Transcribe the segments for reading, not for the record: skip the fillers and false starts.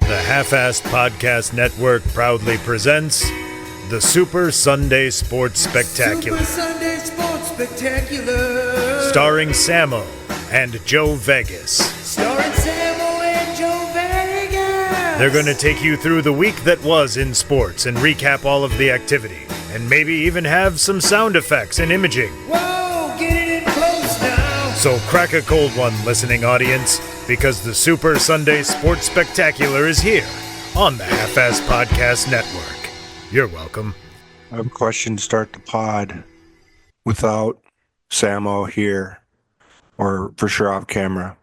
The Half-Assed Podcast Network proudly presents the Super Sunday Sports Spectacular. Super Sunday Sports Spectacular. Starring Samo and Joe Vegas. Starring Samo and Joe Vegas. They're going to take you through the week that was in sports and recap all of the activity. And maybe even have some sound effects and imaging. Whoa, get it in close now. So crack a cold one, listening audience, because the Super Sunday Sports Spectacular is here on the Half-Assed Podcast Network. You're welcome. I have a question to start the pod without Samo here, or for sure off camera.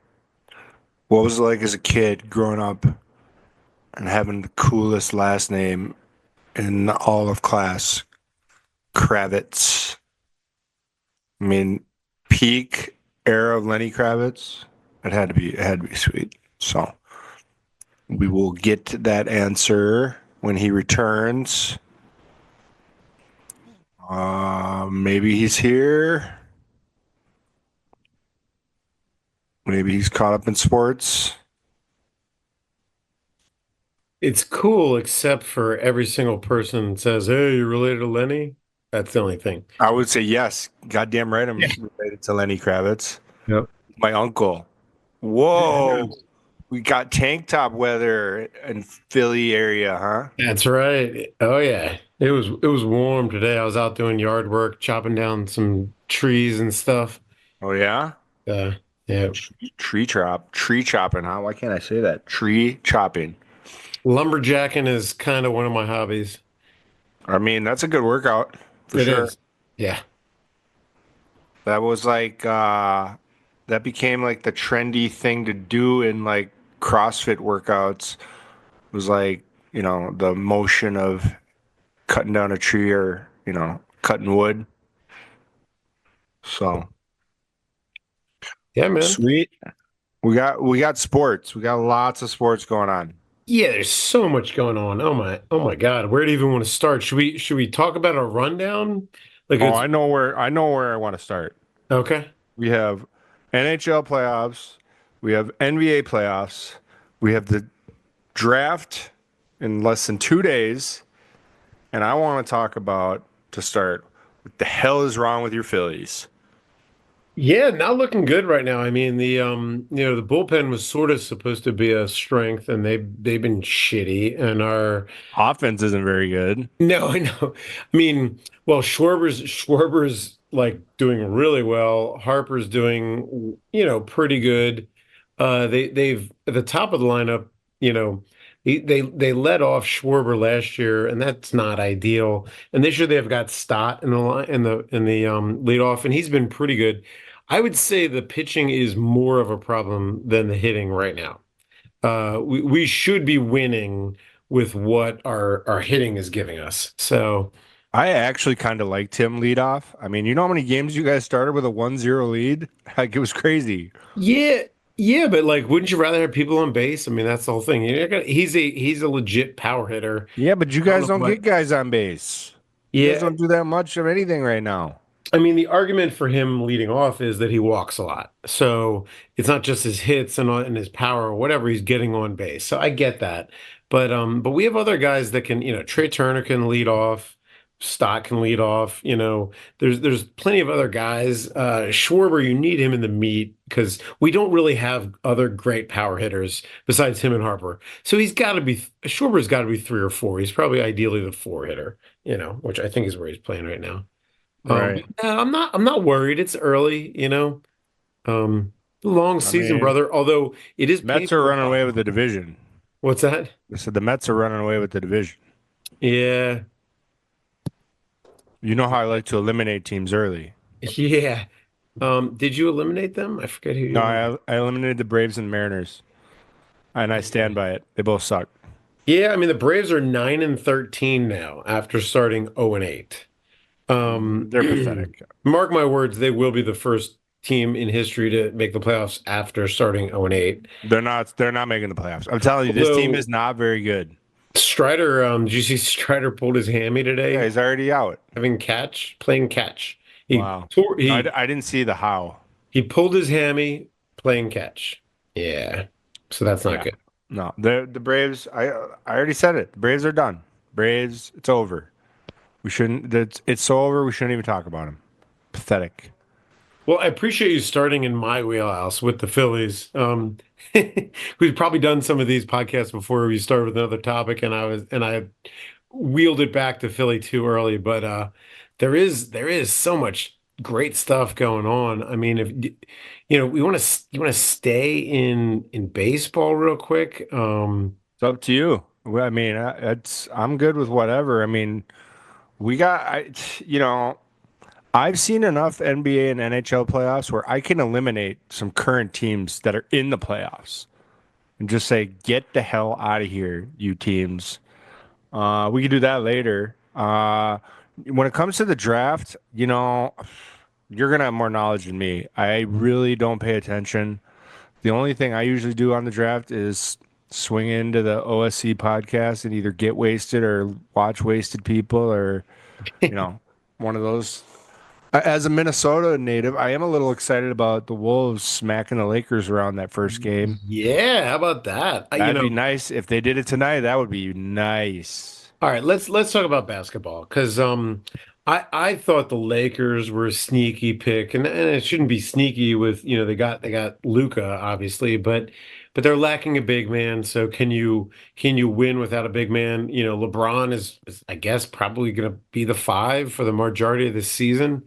What was it like as a kid growing up and having the coolest last name in all of class? Kravitz. I mean, peak era of Lenny Kravitz. It had to be sweet. So we will get that answer when he returns. Maybe he's here. Maybe he's caught up in sports. It's cool, except for every single person that says, "Hey, you related to Lenny?" That's the only thing. I would say yes. Goddamn right, I'm related to Lenny Kravitz. Yep. My uncle. Whoa. We got tank top weather in Philly area, huh? That's right. Oh yeah, it was warm today. I was out doing yard work, chopping down some trees and stuff. Oh yeah? Yeah. Tree chopping, huh? Why can't I say that? Tree chopping. Lumberjacking is kind of one of my hobbies. I mean, that's a good workout for sure. Is. Yeah. That was like that became like the trendy thing to do in like CrossFit workouts. It was like, you know, the motion of cutting down a tree or, you know, cutting wood. So Yeah, man. sweet. We got sports. We got lots of sports going on. Yeah, there's so much going on. Oh my God. Where do you even want to start? Should we talk about a rundown? Like I know where I want to start. Okay. We have NHL playoffs. We have NBA playoffs. We have the draft in less than 2 days. And I want to talk about, to start, what the hell is wrong with your Phillies? Yeah, not looking good right now. I mean, the the bullpen was sort of supposed to be a strength, and they've been shitty. And our Offense isn't very good. no, I know. I mean, well, Schwarber's like doing really well. Harper's doing pretty good. They've at the top of the lineup. They let off Schwarber last year, and that's not ideal. And this year they've got Stott in the line in the leadoff, and he's been pretty good. I would say the pitching is more of a problem than the hitting right now. We should be winning with what our hitting is giving us. So I actually kind of liked him lead off. I mean, you know how many games you guys started with a 1-0 lead? Like, it was crazy. yeah, but like, wouldn't you rather have people on base? I mean, that's the whole thing. He's a legit power hitter. Yeah, but you guys don't get guys on base. You guys Yeah, don't do that much of anything right now. I mean, the argument for him leading off is that he walks a lot. So it's not just his hits and his power or whatever he's getting on base. So I get that. But we have other guys that can, Trey Turner can lead off, Stott can lead off, there's plenty of other guys. Schwarber, you need him in the meat because we don't really have other great power hitters besides him and Harper. So Schwarber's got to be 3 or 4. He's probably ideally the 4 hitter, which I think is where he's playing right now. Right. I'm not worried. It's early, long season, brother. Although it is Mets painful. are running away with the division. What's that? I said the Mets are running away with the division. Yeah. You know how I like to eliminate teams early. Yeah. Did you eliminate them? I forget who you No, I eliminated the Braves and Mariners, and I stand by it. They both suck. Yeah, I mean the Braves are 9-13 now after starting 0-8. They're pathetic. Mark my words, they will be the first team in history to make the playoffs after starting 0-8. They're not making the playoffs. I'm telling you, this team is not very good. Strider, did you see Strider pulled his hammy today? Yeah, he's already out. Playing catch. Wow. I didn't see the how. He pulled his hammy playing catch. Yeah. So that's not good. No, the Braves. I already said it. The Braves are done. Braves, it's over. We shouldn't. It's so over. We shouldn't even talk about them. Pathetic. Well, I appreciate you starting in my wheelhouse with the Phillies. We've probably done some of these podcasts before. We started with another topic, and I wheeled it back to Philly too early. But there is so much great stuff going on. I mean, if we want to stay in baseball real quick. It's up to you. Well, I mean, I'm good with whatever. I mean, we got you know I've seen enough NBA and NHL playoffs where I can eliminate some current teams that are in the playoffs and just say, get the hell out of here, you teams. We can do that later. When it comes to the draft, you're gonna have more knowledge than me. I really don't pay attention. The only thing I usually do on the draft is swing into the OSC podcast and either get wasted or watch wasted people or, you know, one of those. As a Minnesota native, I am a little excited about the Wolves smacking the Lakers around that first game. Yeah, how about that? That'd be nice if they did it tonight. That would be nice. All right, let's talk about basketball because I thought the Lakers were a sneaky pick, and it shouldn't be sneaky with they got Luca obviously, but they're lacking a big man. So can you win without a big man? LeBron is I guess probably going to be the five for the majority of this season.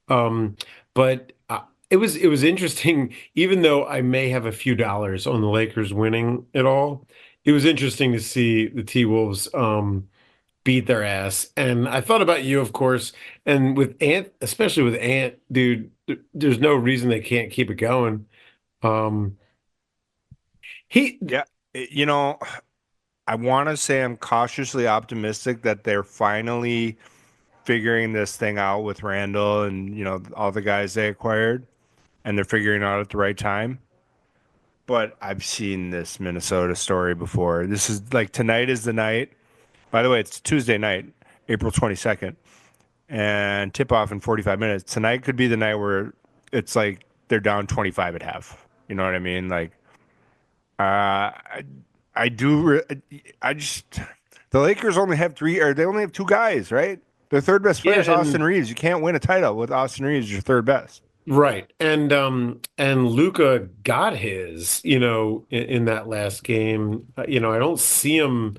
Um, but it was interesting, even though I may have a few dollars on the Lakers winning it all. It was interesting to see the T-Wolves beat their ass. And I thought about you, of course, and with Ant, especially with Ant, dude, there's no reason they can't keep it going. Um, he, Yeah. I want to say I'm cautiously optimistic that they're finally figuring this thing out with Randall and, all the guys they acquired, and they're figuring it out at the right time. But I've seen this Minnesota story before. This is like tonight is the night. By the way, it's Tuesday night, April 22nd, and tip off in 45 minutes. Tonight could be the night where it's like they're down 25 at half. You know what I mean? Like, I, I do. I just the Lakers only have three, or they only have two guys, right? Their third best player yeah, is Austin Reeves. You can't win a title with Austin Reeves as your third best. right. And Luca got his, in that last game. I don't see him.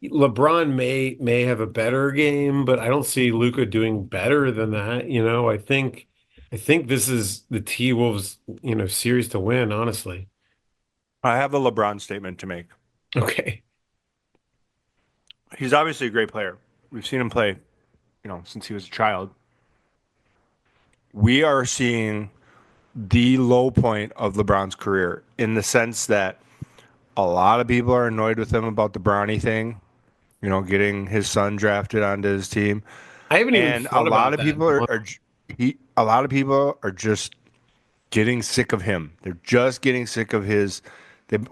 LeBron may have a better game, but I don't see Luca doing better than that. I think this is the T-Wolves, series to win, honestly. I have a LeBron statement to make. Okay. He's obviously a great player. We've seen him play, since he was a child. We are seeing the low point of LeBron's career in the sense that a lot of people are annoyed with him about the Bronny thing, getting his son drafted onto his team. I haven't even And a thought lot about of that. people a lot of people are just getting sick of him. They're just getting sick of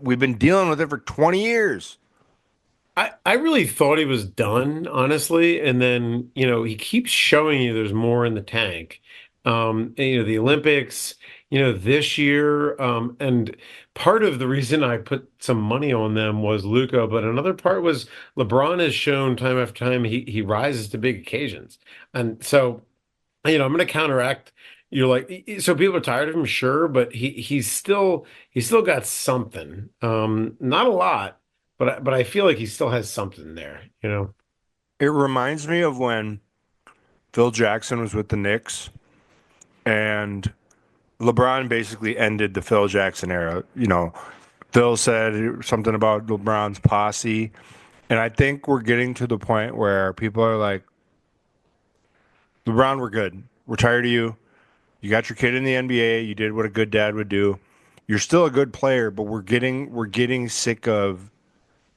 we've been dealing with it for 20 years. I really thought he was done, honestly. And then, he keeps showing you there's more in the tank. And, the Olympics, this year. And part of the reason I put some money on them was Luca, but another part was LeBron has shown time after time he rises to big occasions. And so, I'm going to counteract. You're like, so people are tired of him, sure, but he's still got something. Not a lot, but I feel like he still has something there. It reminds me of when Phil Jackson was with the Knicks and LeBron basically ended the Phil Jackson era. Phil said something about LeBron's posse. And I think we're getting to the point where people are like, LeBron, we're good. We're tired of you. You got your kid in the NBA. You did what a good dad would do. You're still a good player, but we're getting sick of,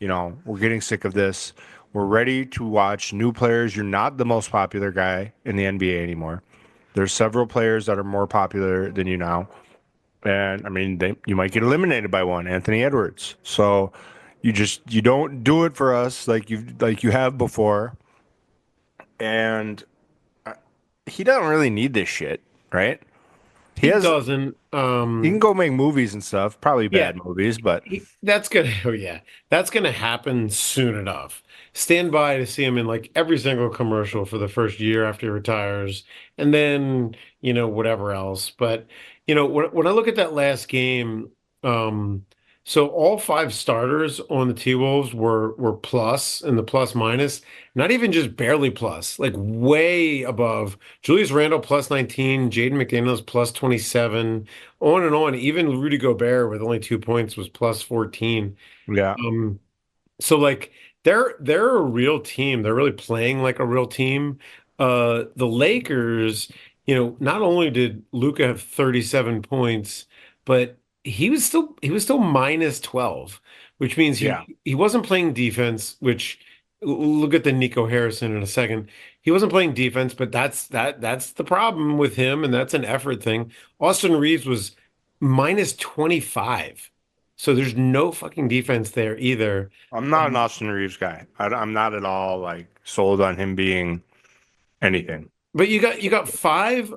we're getting sick of this. We're ready to watch new players. You're not the most popular guy in the NBA anymore. There's several players that are more popular than you now. And I mean, you might get eliminated by one, Anthony Edwards. So you don't do it for us like you have before. And he doesn't really need this shit, right? He He has. doesn't. He can go make movies and stuff. Probably Yeah, bad movies, but that's gonna. Oh yeah, that's gonna happen soon enough. Stand by to see him in like every single commercial for the first year after he retires, and then whatever else. But when I look at that last game, um, so all five starters on the T-Wolves were plus and the plus minus, not even just barely plus, like way above. Julius Randle plus 19, Jaden McDaniels plus 27, on and on. Even Rudy Gobert with only 2 points was plus 14. yeah. Um, so like they're a real team. They're really playing like a real team. The Lakers, not only did Luka have 37 points, but he was still minus 12, which means he Yeah. he wasn't playing defense, which look at the Nico Harrison in a second. He wasn't playing defense, but that's the problem with him, and that's an effort thing. Austin Reeves was minus 25. So there's no fucking defense there either. I'm not an Austin Reeves guy. I'm not at all like sold on him being anything. But you got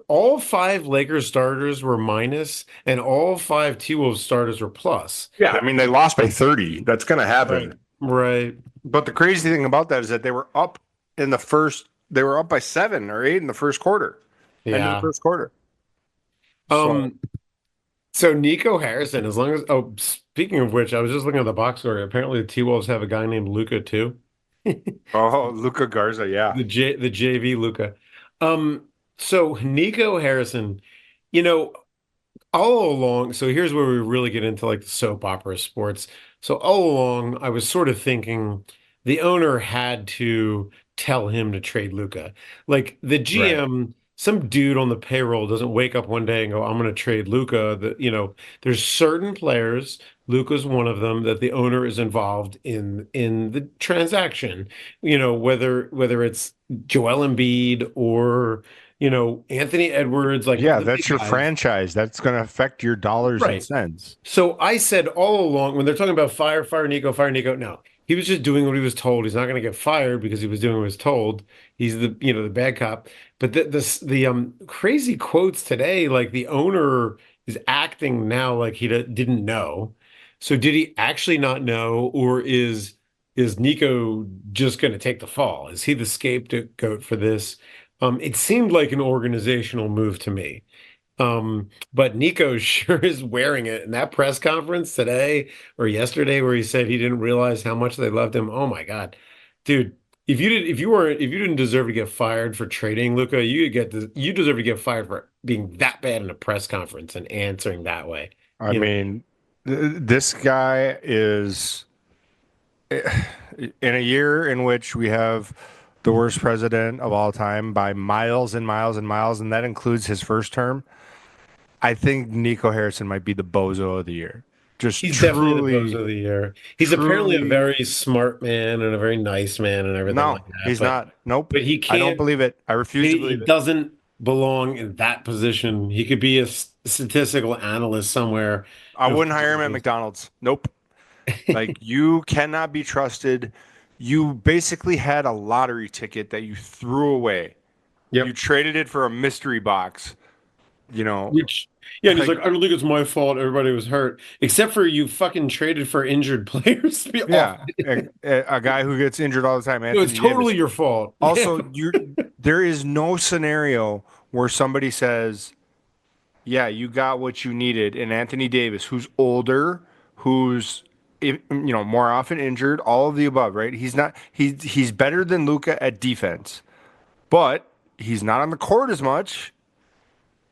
all five Lakers starters were minus, and all five T-Wolves starters were plus. Yeah, I mean they lost by 30. That's gonna happen. Right. But the crazy thing about that is that they were up in the first. They were up by 7 or 8 in the first quarter. End of the Yeah. first quarter. So, So Nico Harrison, speaking of which, I was just looking at the box score. Apparently the T-Wolves have a guy named Luca too. Luca Garza, yeah. The JV Luca. So Nico Harrison, you know, all along, so here's where we really get into like the soap opera sports. So all along, I was sort of thinking the owner had to tell him to trade Luca. Like the GM, some dude on the payroll doesn't wake up one day and go, "I'm going to trade Luca." There's certain players, Luca's one of them, that the owner is involved in the transaction. Whether it's Joel Embiid or Anthony Edwards, like Yeah, the that's big your guys. franchise. That's going to affect your dollars and Right. cents. So I said all along when they're talking about fire Nico, no, he was just doing what he was told. He's not going to get fired because he was doing what he was told. He's the bad cop. But the crazy quotes today, like the owner is acting now like he didn't know. So did he actually not know, or is Nico just going to take the fall? Is he the scapegoat for this? It seemed like an organizational move to me. But Nico sure is wearing it in that press conference today or yesterday where he said he didn't realize how much they loved him. Oh my God. Dude, if you didn't deserve to get fired for trading Luca, you deserve to get fired for being that bad in a press conference and answering that way. I You know? mean, this guy is in a year in which we have the worst president of all time by miles and miles and miles, and that includes his first term. I think Nico Harrison might be the bozo of the year. Just He's truly, definitely the bozo of the year. He's apparently a truly- very smart man and a very nice man and everything no, like that. he's but- not. Nope. But he I don't can't. believe it. I refuse to He believe it. doesn't belong in that position. He could be a statistical analyst somewhere. I wouldn't hire him at McDonald's. Nope. Like you cannot be trusted. You basically had a lottery ticket that you threw away. Yep. You traded it for a mystery box. Which, yeah, and he's like, I don't think it's my fault. Everybody was hurt, except for you fucking traded for injured players. To be Yeah, off. a guy who gets injured all the time. No, Anthony it's totally Davis. your fault. Also, there is no scenario where somebody says, "Yeah, you got what you needed." And Anthony Davis, who's older, who's more often injured, all of the above, right? He's not. He's better than Luka at defense, but he's not on the court as much.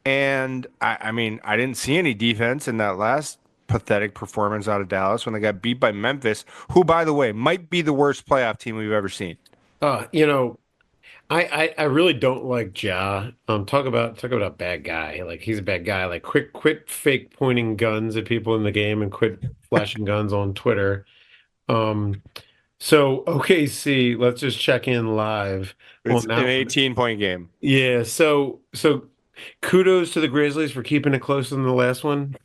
And I mean, I didn't see any defense in that last pathetic performance out of Dallas when they got beat by Memphis, who, by the way, might be the worst playoff team we've ever seen. I really don't like Ja. Talk about a bad guy. Like he's a bad guy. Like quit fake pointing guns at people in the game and quit flashing guns on Twitter. So OKC, let's just check in live. It's on an that. 18-point game. Yeah, so kudos to the Grizzlies for keeping it closer than the last one.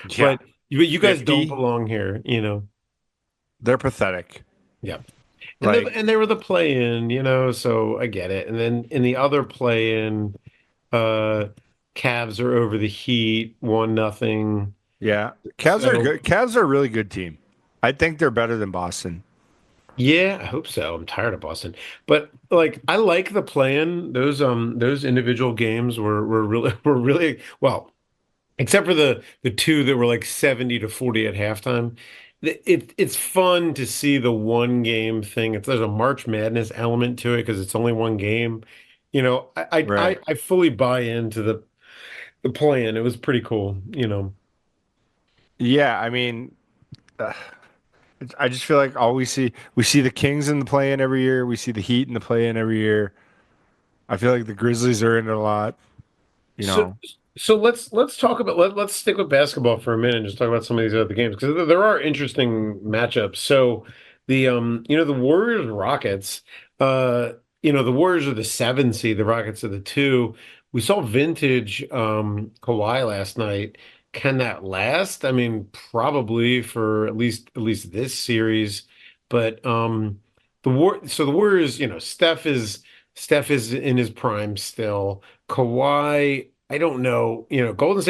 Yeah. But you guys 50. don't belong here, They're pathetic. Yeah. Like- And they were the play-in, so I get it. And then in the other play-in, Cavs are over the Heat 1-0. Yeah, Cavs are So good. Cavs are a really good team. I think they're better than Boston. yeah, I hope so. I'm tired of Boston. But like I like the plan. Those individual games were really were really well, except for the two that were like 70-40 at halftime. It's fun to see the one game thing. There's a March Madness element to it because it's only one game. Right. I fully buy into the plan. It was pretty cool, Yeah, I mean, uh, I just feel like all we see the Kings in the play-in every year. We see the Heat in the play-in every year. I feel like the Grizzlies are in it a lot. You So, know. so let's talk about let's stick with basketball for a minute and just talk about some of these other games because there are interesting matchups. So the Warriors Rockets, the Warriors are the 7 seed, the Rockets are the 2. We saw vintage Kawhi last night. Can that last? I mean, probably for at least this series, but the Warriors, Steph is in his prime still. Kawhi, I don't know. Golden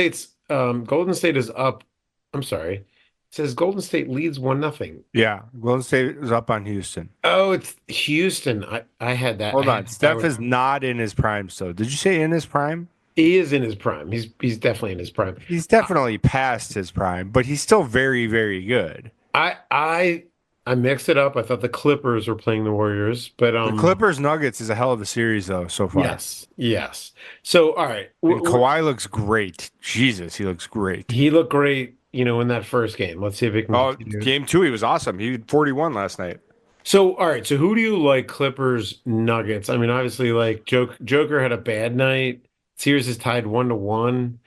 State is up. I'm sorry. It says Golden State leads 1-0. Yeah, Golden State is up on Houston. Oh, it's Houston. I had that. I Hold had on, that Steph backwards. is not in his prime. So, did you say in his prime? He is in his prime. He's definitely in his prime. He's definitely past his prime, but he's still very, very good. I I I mixed it up. I thought the Clippers were playing the Warriors, but The Clippers Nuggets is a hell of a series though so far. yes, yes. So all right, And Kawhi looks great. Jesus, he looks great. he looked great, in that first game. Let's see if it can Oh, continue. game two, he was awesome. He had 41 last night. So, all right. So, who do you like, Clippers, Nuggets? I mean, obviously, like Joker had a bad night. Series is tied 1-1.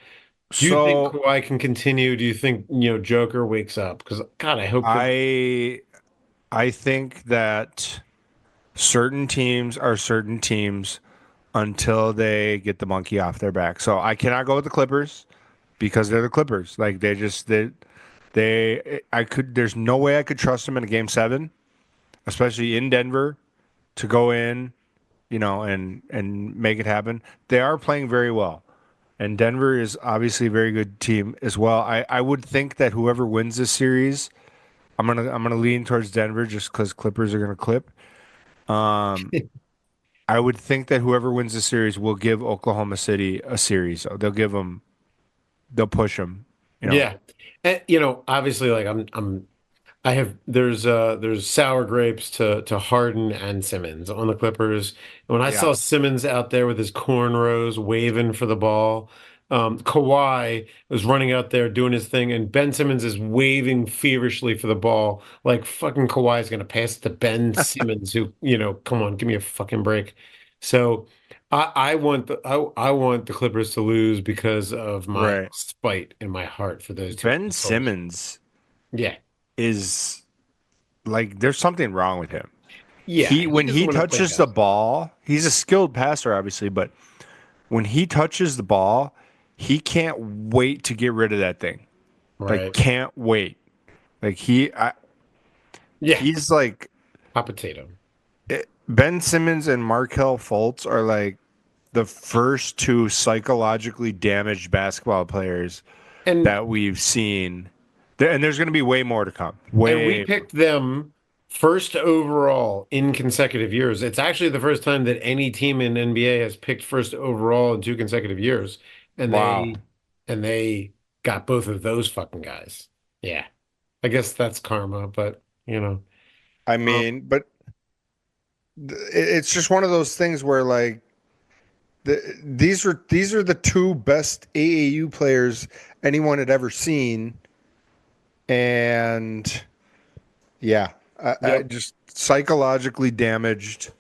Do you think So Kawhi can continue? Do you think Joker wakes up? Because God, I hope. I I think that certain teams are certain teams until they get the monkey off their back. So I cannot go with the Clippers because they're the Clippers. Like they I could there's no way I could trust them in a game 7, especially in Denver, to go in, and make it happen. They are playing very well. And Denver is obviously a very good team as well. I would think that whoever wins this series, I'm gonna lean towards Denver just because Clippers are gonna clip. Um, I would think that whoever wins the series will give Oklahoma City a series. So they'll push them. You know. Yeah, and, obviously, like I have there's sour grapes to Harden and Simmons on the Clippers. When I Yeah. saw Simmons out there with his cornrows waving for the ball, Kawhi was running out there doing his thing, and Ben Simmons is waving feverishly for the ball, like fucking Kawhi's gonna pass it to Ben Simmons, who come on, give me a fucking break. So I want the Clippers to lose because of my Right. spite in my heart for those two Ben assholes. Simmons Yeah. is like there's something wrong with him. Yeah, He he when doesn't he want to play touches the basketball. ball, he's a skilled passer, obviously, but when he touches the ball, he can't wait to get rid of that thing. Like Right. can't wait. Like Yeah, he's like hot potato. Ben Simmons and Markel Fultz are like the first two psychologically damaged basketball players And that we've seen. And there's going to be way more to come. and we Way. picked them first overall in consecutive years. It's actually the first time that any team in NBA has picked first overall in 2 consecutive years. And Wow. they got both of those fucking guys. Yeah. I guess that's karma, but I Um, mean, but it's just one of those things where like these are the two best AAU players anyone had ever seen, and yeah, I yep. just psychologically damaged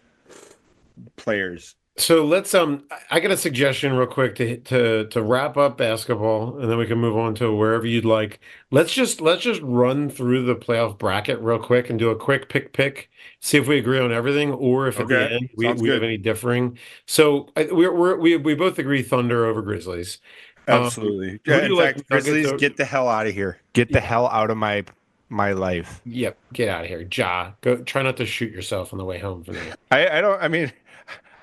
players. So let's I got a suggestion real quick to wrap up basketball and then we can move on to wherever you'd like. Let's just run through the playoff bracket real quick and do a quick pick, see if we agree on everything or if at the Okay, end we, sounds we have good. any differing. So we both agree Thunder over Grizzlies. Absolutely. Who Yeah, do in you like, fact, Nuggets? Grizzlies, get the hell out of here. Get the hell out of my life. Yep, get out of here. Ja, go try not to shoot yourself on the way home from there. I don't. I mean,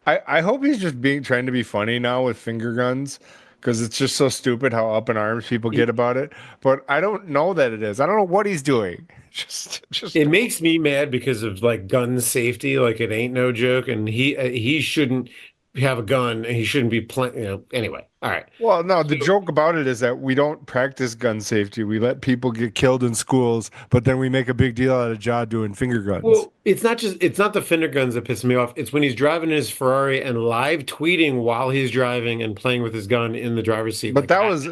I hope he's just trying to be funny now with finger guns, because it's just so stupid how up in arms people get about it. But I don't know that it is. I don't know what he's doing. Just It makes me mad because of like gun safety. Like it ain't no joke, and he shouldn't have a gun, and he shouldn't be playing. Anyway, all right. Well, no, the joke about it is that we don't practice gun safety. We let people get killed in schools, but then we make a big deal out of Ja doing finger guns. Well, it's not the finger guns that piss me off. It's when he's driving his Ferrari and live tweeting while he's driving and playing with his gun in the driver's seat. But that was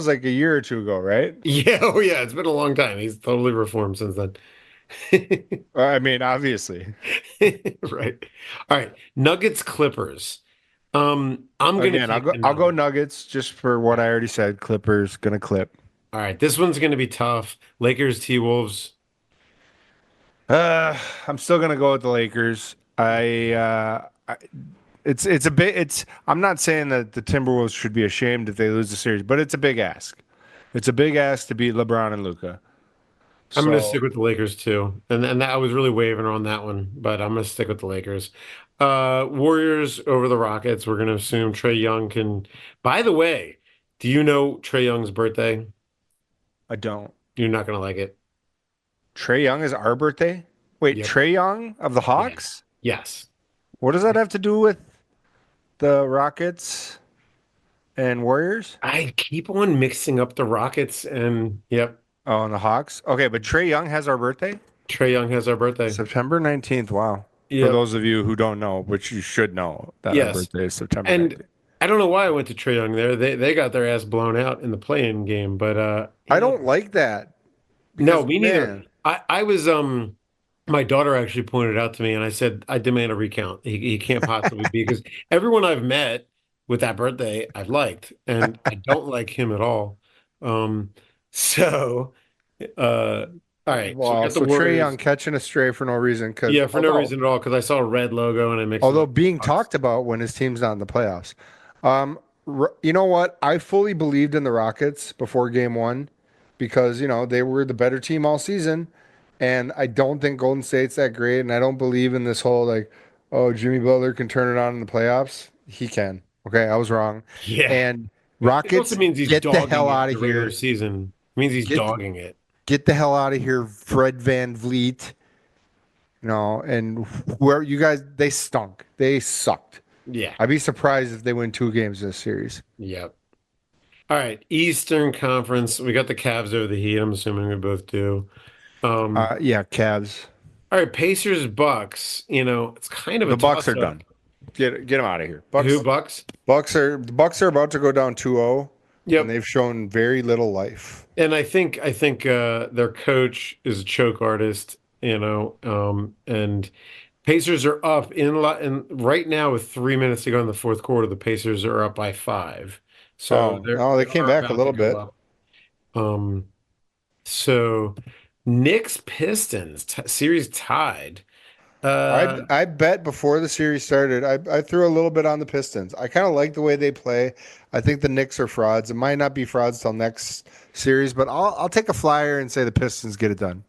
like a year or two ago, right? Yeah, oh yeah, it's been a long time. He's totally reformed since then. I mean, obviously. Right. All right. Nuggets Clippers. I'm gonna Again, take the I'll go Nuggets. Nuggets just for what I already said. Clippers gonna clip. All right, this one's gonna be tough. Lakers T-Wolves. I'm still gonna go with the Lakers. It's a bit. I'm not saying that the Timberwolves should be ashamed if they lose the series, but it's a big ask. It's a big ask to beat LeBron and Luca. I'm gonna So stick with the Lakers too. And that I was really waving on that one, but I'm gonna stick with the Lakers. Warriors over the Rockets. We're gonna assume Trey Young can. By the way, do you know Trey Young's birthday? I don't. You're not gonna like it. Trey Young is our birthday. Wait, Yep. Trey Young of the Hawks? Yes. What does that have to do with the Rockets and Warriors? I keep on mixing up the Rockets and yep, Oh, and the Hawks. Okay, but Trey Young has our birthday? Trey Young has our birthday. September 19th. Wow. For Yep. those of you who don't know, which you should know, that our Yes. birthday is September And 19th. I don't know why I went to Trey Young there. They got their ass blown out in the play-in game, but I don't like that. no, because, me neither. man, I was my daughter actually pointed out to me, and I said I demand a recount. He can't possibly be because everyone I've met with that birthday I've liked, and I don't like him at all. Um, so all right, so we Wow. got the So Trey Warriors. Young catching a stray for no reason. Because Yeah, for no reason at all, because I saw a red logo and I mixed it although up. being talked about when his team's not in the playoffs. You know what? I fully believed in the Rockets before game one because, they were the better team all season. And I don't think Golden State's that great. And I don't believe in this whole like, oh, Jimmy Butler can turn it on in the playoffs. He can. Okay, I was wrong. Yeah. And It Rockets, also means he's get the dogging hell it out the of regular here. season. It means he's Get- dogging it. Get the hell out of here, Fred Van Vliet. And whoever you guys, they stunk. They sucked. Yeah. I'd be surprised if they win 2 games this series. Yep. All right. Eastern Conference. We got the Cavs over the Heat. I'm assuming we both do. Yeah, Cavs. All right. Pacers, Bucks. It's kind of a The Bucks are toss-up. done. Get them out of here. Bucks. Who, Bucks? The Bucks are about to go down 2-0, Yep. and they've shown very little life. And I think their coach is a choke artist, and Pacers are up and right now with 3 minutes to go in the fourth quarter, the Pacers are up by 5. So they came back a about little to go bit. up. So Knicks Pistons series tied. I bet before the series started, I threw a little bit on the Pistons. I kind of like the way they play. I think the Knicks are frauds. It might not be frauds till next series, but I'll take a flyer and say the Pistons get it done.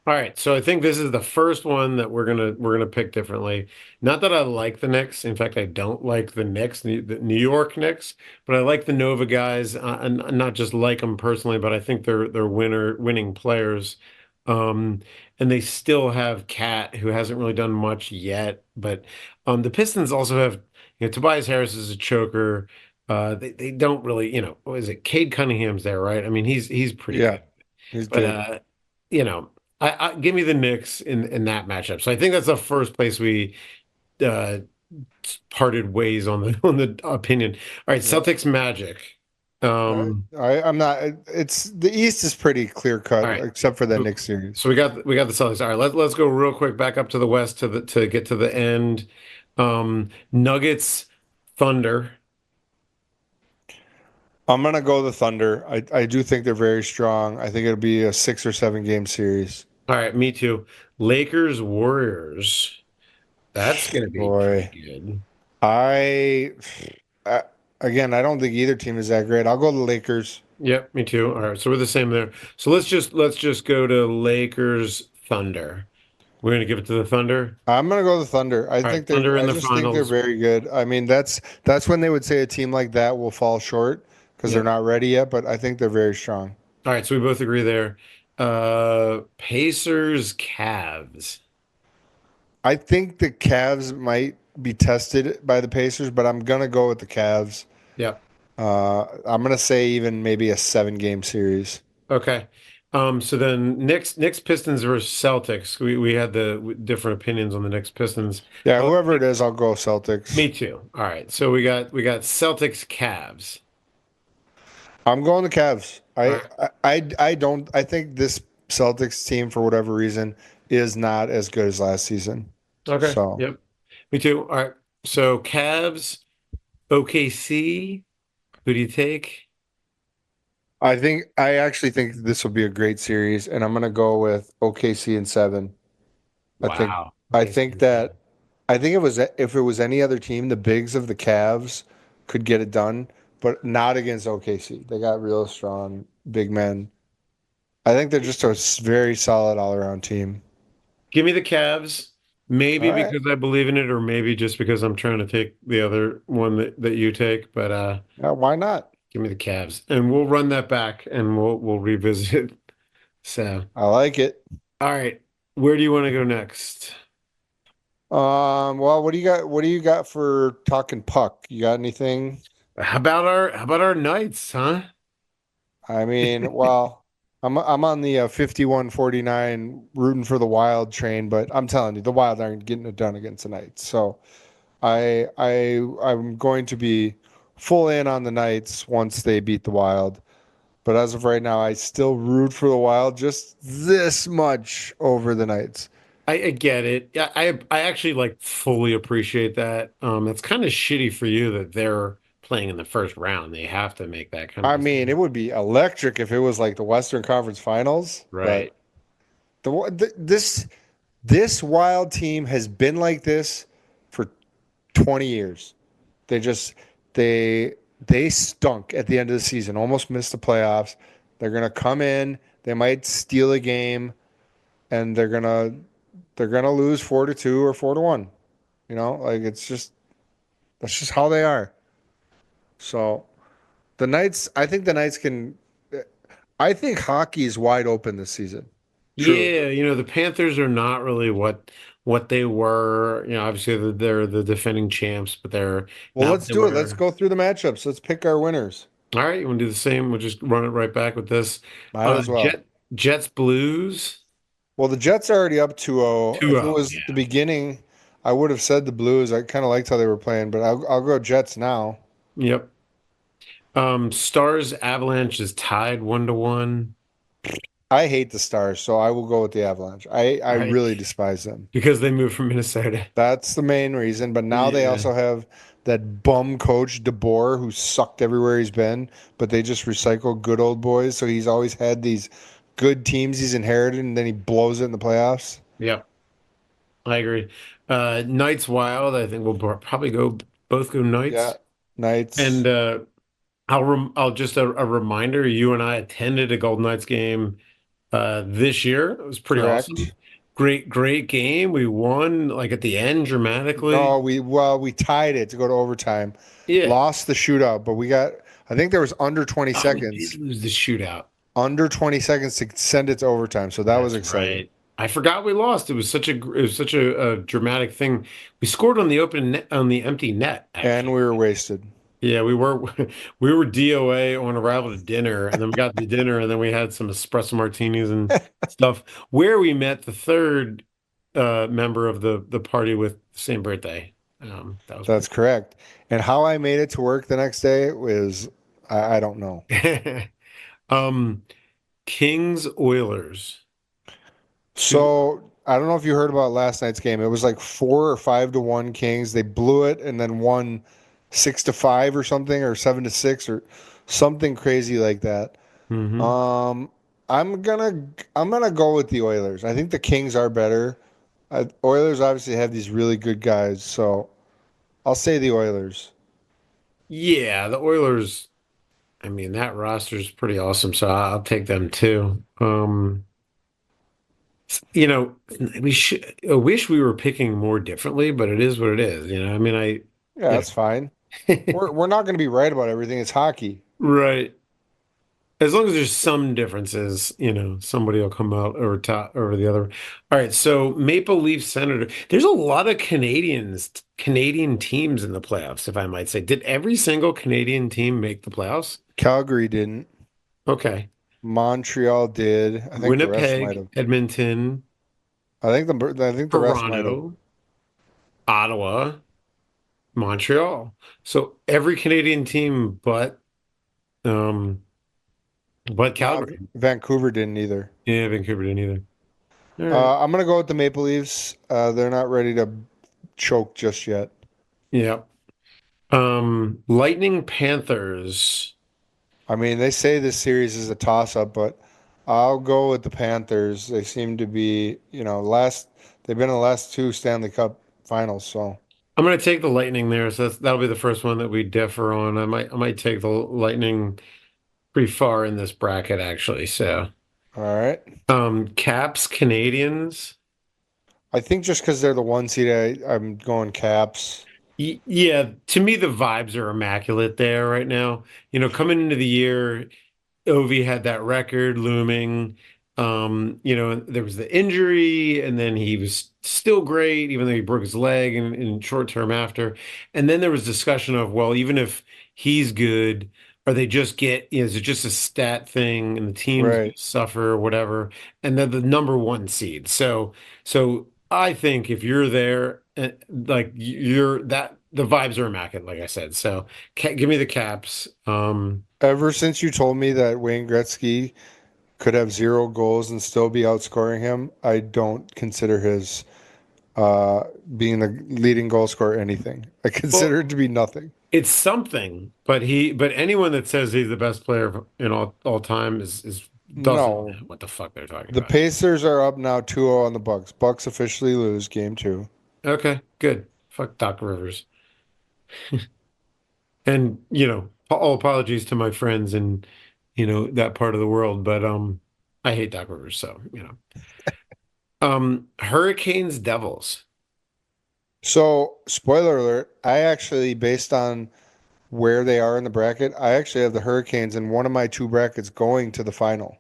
All right, so I think this is the first one that we're gonna pick differently. Not that I like the Knicks. In fact, I don't like the Knicks, the New York Knicks, but I like the Nova guys, and not just like them personally, but I think they're winning players. And they still have Cat, who hasn't really done much yet. But the Pistons also have, Tobias Harris is a choker. They don't really, what is it? Cade Cunningham's there, right? I mean, he's pretty Yeah, good. he's But good. I give me the Knicks in that matchup. So I think that's the first place we uh, parted ways on the opinion. All right, Celtics Magic. I'm not. It's the East is pretty clear cut, All right. except for that Knicks series. So we got the Celtics. All right, let's go real quick back up to the West to get to the end. Nuggets, Thunder. I'm gonna go the Thunder. I do think they're very strong. I think it'll be a 6 or 7 game series. All right, me too. Lakers, Warriors. That's gonna be Boy. pretty good. I again, I don't think either team is that great. I'll go the Lakers. Yep, me too. All right, so we're the same there. So let's just go to Lakers, Thunder. We're gonna give it to the Thunder. I'm gonna go the Thunder. All right, Thunder in I the just think they're finals. very good. I mean, that's when they would say a team like that will fall short because they're Yep. not ready yet. But I think they're very strong. All right, so we both agree there. Pacers, Cavs. I think the Cavs might be tested by the Pacers, but I'm gonna go with the Cavs. Yep. I'm gonna say even maybe a 7 game series. Okay. So then Knicks Pistons versus Celtics. We had the different opinions on the Knicks Pistons. Yeah, Oh, whoever it is, I'll go Celtics. me too. All right. So we got Celtics Cavs. I'm going the Cavs. All right. I don't. I think this Celtics team, for whatever reason, is not as good as last season. Okay. So Yep. Me too. All right. So Cavs, OKC. Who do you take? I actually think this will be a great series, and I'm gonna go with OKC in 7. I think Wow. I Okay. think that I think if it was any other team, the bigs of the Cavs could get it done, but not against OKC. They got real strong big men. I think they're just a very solid all around team. Give me the Cavs. All Maybe right. because I believe in it, or maybe just because I'm trying to take the other one that you take. But Yeah, why not? give me the Cavs, and we'll run that back and we'll revisit. So, I like it. all right, where do you want to go next? Well, what do you got? What do you got for talking puck? You got anything? How about our Knights, huh? I mean, well, I'm on the 51-49 rooting for the Wild train, but I'm telling you, the Wild aren't getting it done against the Knights. So I'm going to be full in on the Knights once they beat the Wild. But as of right now, I still root for the Wild just this much over the Knights. I get it. Yeah, I actually like fully appreciate that. It's kind of shitty for you that they're playing in the first round. They have to make that kind of I mean, it decision. would be electric if it was like the Western Conference Finals, Right. but this Wild team has been like this for 20 years. They just they they stunk at the end of the season, almost missed the playoffs. They're gonna come in, they might steal a game, and they're gonna lose 4-2 or 4-1. Like that's just how they are. So the Knights, I think the Knights can. I think hockey is wide open this season. Truly. Yeah, the Panthers are not really what they were. Obviously they're the defending champs, but they're Well, not what let's they do it. Let's were. go through the matchups. Let's pick our winners. All right, you want to do the same? We'll just run it right back with this. Might as well. Jets Blues Well, the Jets are already up 2-0. If it 2-0. was the beginning, I would have said the Blues. I kind of liked how they were playing, but I'll go Jets now. Yep. Stars Avalanche is tied 1-1. I hate the Stars, so I will go with the Avalanche. I Right. really despise them. Because they moved from Minnesota. That's the main reason. But now they Yeah. also have that bum coach DeBoer who sucked everywhere he's been, but they just recycle good old boys. So he's always had these good teams he's inherited, and then he blows it in the playoffs. Yep. I agree. Knights Wild, I think we'll probably both go Yeah, Knights. Knights. And I'll just a reminder, you and I attended a Golden Knights game this year. It was pretty awesome. Correct. Great game. We won like at the end dramatically. No, we tied it to go to overtime. Yeah. Lost the shootout, but I think there was under 20 Oh, we did seconds. lose the shootout. Under 20 seconds to send it to overtime. So that was That's exciting. right. I forgot we lost. It was such a dramatic thing. We scored on the open net, on the empty net, And actually. we were wasted. Yeah, we were we were DOA on arrival to dinner, and then we got to dinner, and then we had some espresso martinis and stuff. Where we met the third member of the party with the same birthday. That was That's correct. And how I made it to work the next day was, I don't know. pretty. Um, Kings Oilers. Two. So I don't know if you heard about last night's game. It was like 4 or 5-1 Kings. They blew it and then won 6-5 or something, or 7-6 or something crazy like that. Hmm. Um, I'm gonna go with the Oilers. I think the Kings are better. Oilers obviously have these really good guys, so I'll say the Oilers. Yeah, the Oilers. I mean, that roster is pretty awesome, so I'll take them too. You know, we should. I wish we were picking more differently, but it is what it is. I mean, Yeah, you that's fine. know, We're not going to be right about everything. It's hockey. right. As long as there's some differences, somebody will come out over top over the other. All right, so Maple Leaf Senator. There's a lot of Canadian teams in the playoffs, if I might say. Did every single Canadian team make the playoffs? Calgary didn't. Okay. Montreal did. I think the rest might Winnipeg, have. Edmonton, I think the rest might have. Toronto, Ottawa, Montreal. So every Canadian team um but Calgary. Vancouver didn't either. Yeah, Vancouver didn't either. All right. I'm gonna go with the Maple Leafs. They're not ready to choke just yet. Yeah. Lightning Panthers. I mean, they say this series is a toss-up, but I'll go with the Panthers. They seem to be, they've been in the last two Stanley Cup finals, so I'm gonna take the Lightning there, so that'll be the first one that we differ on. I might take the Lightning pretty far in this bracket actually. So, all right. Caps Canadians. I think just because they're the one seed, I'm going Caps. Yeah, to me the vibes are immaculate there right now. Coming into the year, Ovi had that record looming. There was the injury, and then he was still great, even though he broke his leg in short term after. And then there was discussion of, well, even if he's good, are they is it just a stat thing and the teams Right. suffer or whatever? And they're the number one seed. So I think if you're there, like you're that the vibes are immaculate, like I said. So give me the Caps. Ever since you told me that Wayne Gretzky could have 0 goals and still be outscoring him, I don't consider his uh, being the leading goal scorer anything. I consider Well, it to be nothing. it's something, but anyone that says he's the best player in all time is doesn't know No. what the fuck they're talking The about. Pacers are up now 2-0 on the Bucks. Bucks officially lose game two. Okay, good. Fuck Doc Rivers. And all apologies to my friends in that part of the world, but I hate Doc Rivers, so Hurricanes Devils. So, spoiler alert, I actually, based on where they are in the bracket, I actually have the Hurricanes in one of my two brackets going to the final.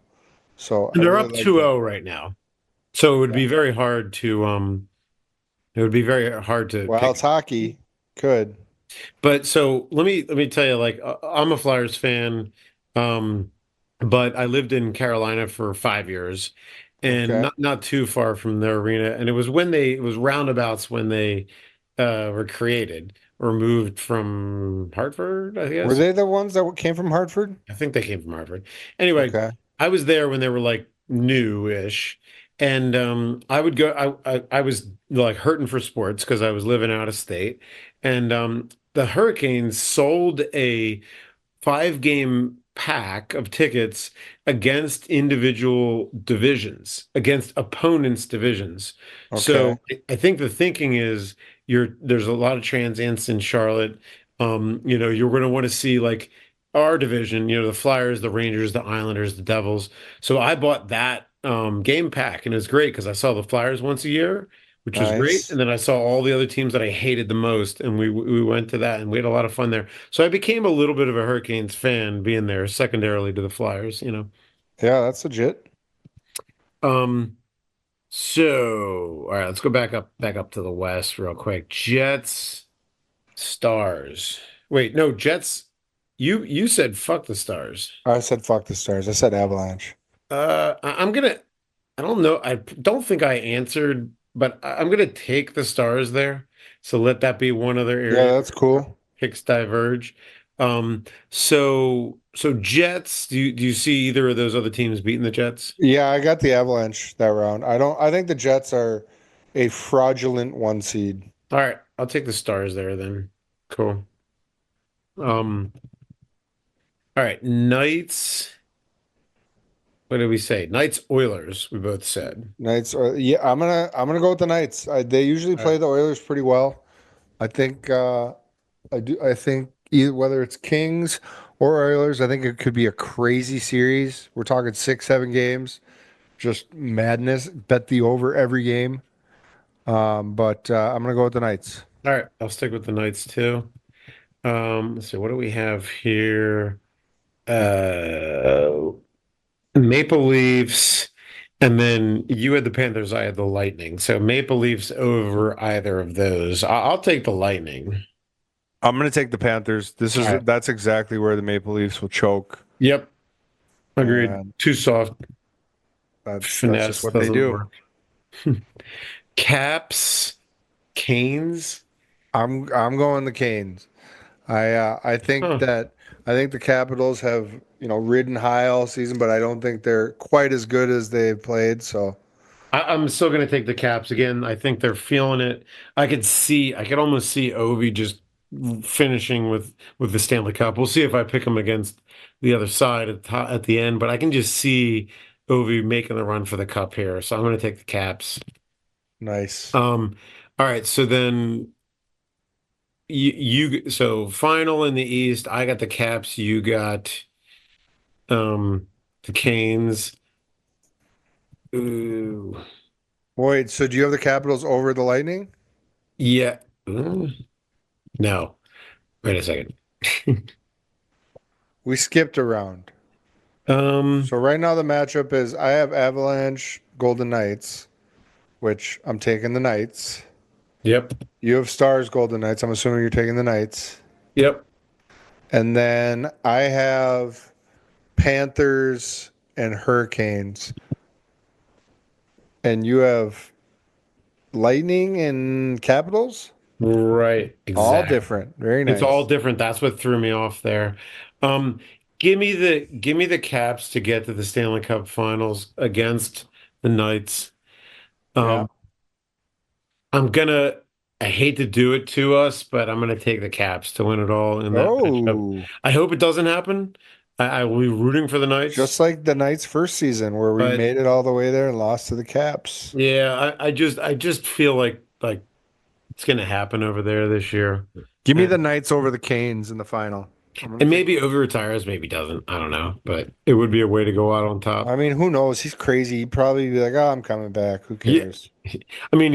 So I And they're really up like that. 2-0 right now. So it would Yeah. be very hard to Well, pick. it's hockey. Could. But so let me tell you, like I'm a Flyers fan, um, but I lived in Carolina for 5 years, and Okay. not too far from their arena. And it was roundabouts when they were created or moved from Hartford, I Were guess. they the ones that came from Hartford? I think they came from Harvard. Anyway, Okay. I was there when they were like new-ish, and I would go. I was like hurting for sports because I was living out of state, and the Hurricanes sold a 5-game pack of tickets against individual divisions, against opponents' divisions. So Okay. I think the thinking is there's a lot of transients in Charlotte. You're going to want to see like our division, the Flyers, the Rangers, the Islanders, the Devils. So I bought that game pack and it was great because I saw the Flyers once a year, which was great. Nice. And then I saw all the other teams that I hated the most, and we went to that and we had a lot of fun there. So I became a little bit of a Hurricanes fan being there, secondarily to the Flyers. Yeah, that's legit. Um, so all right, let's go back up to the West real quick. Jets, Stars. Wait, no, Jets. You said fuck the Stars. I said fuck the Stars. I said Avalanche. I'm gonna. I don't know. I don't think I answered, but I'm gonna take the Stars there. So let that be one other Yeah, area that's cool. picks diverge. So Jets, do you see either of those other teams beating the Jets? Yeah, I got the Avalanche that round. I think the Jets are a fraudulent one seed. All right, I'll take the Stars there then. Cool. Um, all right, Knights. What did we say? Knights, Oilers, we both said. Knights are yeah, I'm gonna go with the Knights. They usually All right. play the Oilers pretty well. I think either whether it's Kings or Oilers, I think it could be a crazy series. We're talking 6, 7 games. just madness. Bet the over every game. But I'm gonna go with the Knights. All right, I'll stick with the Knights too. Let's see, what do we have here? Uh, Maple Leafs, and then you had the Panthers, I had the Lightning. So Maple Leafs over either of those. I'll take the Lightning. I'm gonna take the Panthers. All right. That's exactly where the Maple Leafs will choke. Yep, agreed. And Too soft. that's Finesse just what they doesn't do. work. Caps, Canes. I'm going the Canes. I think Huh. I think the Capitals have, ridden high all season, but I don't think they're quite as good as they've played. So I'm still going to take the Caps again. I think they're feeling it. I could almost see Ovi just finishing with the Stanley Cup. We'll see if I pick him against the other side at the end, but I can just see Ovi making the run for the cup here. So I'm going to take the Caps. nice. All right. So then so final in the East, I got the Caps. You got the Canes. Ooh, Wait, so do you have the Capitals over the Lightning? yeah. No. Wait a second. We skipped around. Um, So right now the matchup is I have Avalanche, Golden Knights, which I'm taking the Knights. yep. You have Stars, Golden Knights. I'm assuming you're taking the Knights. Yep. And then I have Panthers and Hurricanes. And you have Lightning and Capitals? Right. All Exactly. different. Very nice. It's all different. That's what threw me off there. Um, give me the Caps to get to the Stanley Cup Finals against the Knights. Yeah. Um, I'm gonna. I hate to do it to us, but I'm gonna take the Caps to win it all in that matchup. Oh, I hope it doesn't happen. I will be rooting for the Knights, just like the Knights' first season where we but made it all the way there and lost to the Caps. yeah, I just feel like it's gonna happen over there this year. Give me the And, Knights over the Canes in the final. I'm gonna and take. maybe over retires, maybe doesn't. I don't know, but it would be a way to go out on top. I mean, who knows? He's crazy. He'd probably be like, "Oh, I'm coming back. Who Yeah, cares?" I mean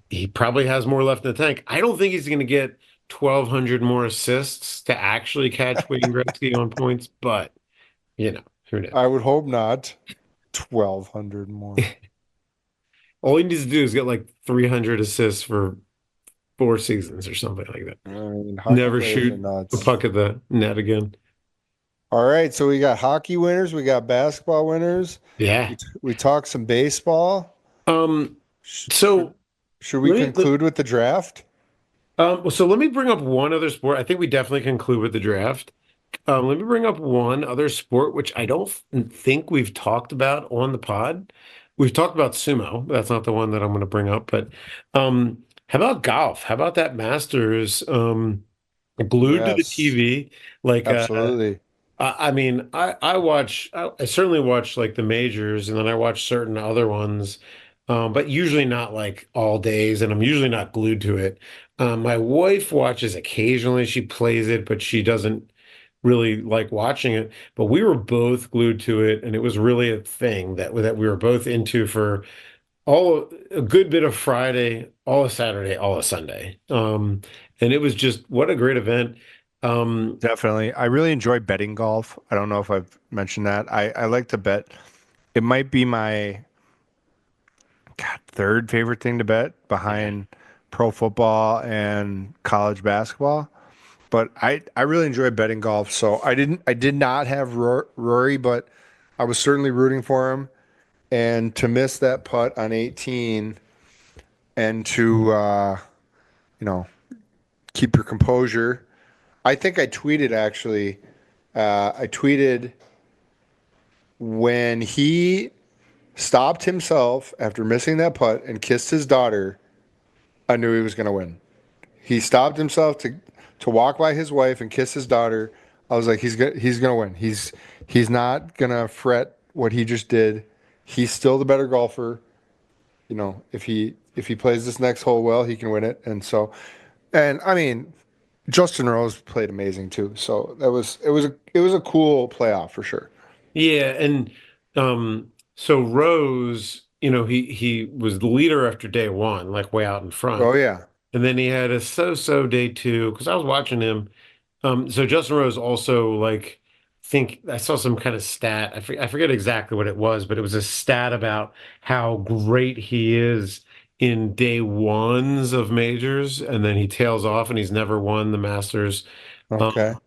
he probably has more left in the tank. I don't think he's going to get 1,200 more assists to actually catch Wayne Gretzky on points, but who knows? I would hope not. 1,200 more. All he needs to do is get like 300 assists for 4 seasons or something like that. I mean, hockey Never players are shoot a nuts. puck at the net again. All right, so we got hockey winners, we got basketball winners. Yeah. We talked some baseball. Um. Sh- So Should we let me conclude with the draft? so let me bring up one other sport. I think we definitely conclude with the draft. Let me bring up one other sport, which I don't think we've talked about on the pod. We've talked about sumo. That's not the one that I'm going to bring up, but how about golf? How about that Masters? Glued to the Yes, TV. Like, absolutely. I mean, I certainly watch like the majors, and then I watch certain other ones, but usually not like all days, and I'm usually not glued to it. My wife watches occasionally. She plays it, but she doesn't really like watching it, but we were both glued to it, and it was really a thing that we were both into for a good bit of Friday, all of Saturday, all of Sunday. And it was just what a great event. Um, Definitely. I really enjoy betting golf. I don't know if I've mentioned that. I like to bet. It might be my third favorite thing to bet behind pro football and college basketball. But I really enjoy betting golf. So I did not have Rory, but I was certainly rooting for him. And to miss that putt on 18 and to you know keep your composure. I think I tweeted actually. I tweeted when he stopped himself after missing that putt and kissed his daughter. I knew he was going to win. He stopped himself to walk by his wife and kiss his daughter. I was like, he's gonna win. He's not gonna fret what he just did. He's still the better golfer. If he plays this next hole well, he can win it. And I mean, Justin Rose played amazing too. So it was a cool playoff for sure. yeah, and um, So Rose, he was the leader after day one, like way out in front. Oh yeah. And then he had a so-so day two because I was watching him. So Justin Rose also like think I saw some kind of stat. I forget exactly what it was, but it was a stat about how great he is in day ones of majors, and then he tails off and he's never won the Masters. Okay. Um,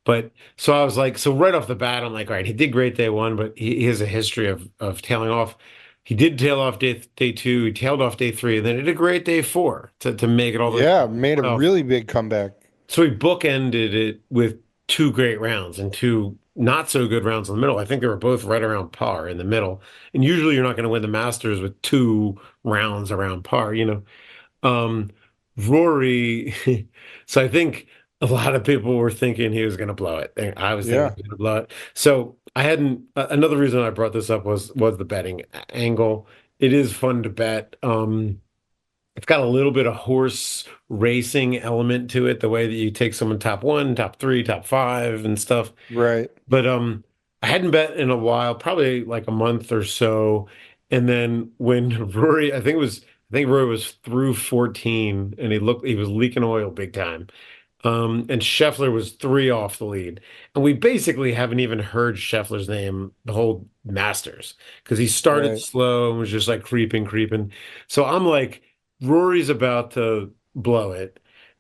but so I was like, so right off the bat, I'm like, all right, he did great day one, but he has a history of tailing off. He did tail off day two, he tailed off day three, and then he did a great day four to make it all the way Yeah, made a to really big comeback. so he bookended it with two great rounds and two not so good rounds in the middle. I think they were both right around par in the middle. And usually you're not going to win the Masters with two rounds around par. Um, Rory, so I think a lot of people were thinking he was going to blow it. And I was thinking Yeah. he was going to blow it. So I hadn't, another reason I brought this up was the betting angle. It is fun to bet. It's got a little bit of horse racing element to it, the way that you take someone top one, top three, top five, and stuff. Right. But I hadn't bet in a while, probably like a month or so. And then when Rory, I think Rory was through 14 and he was leaking oil big time. And Scheffler was three off the lead. And we basically haven't even heard Scheffler's name the whole Masters because he started Right. slow and was just like creeping, creeping. So I'm like, Rory's about to blow it.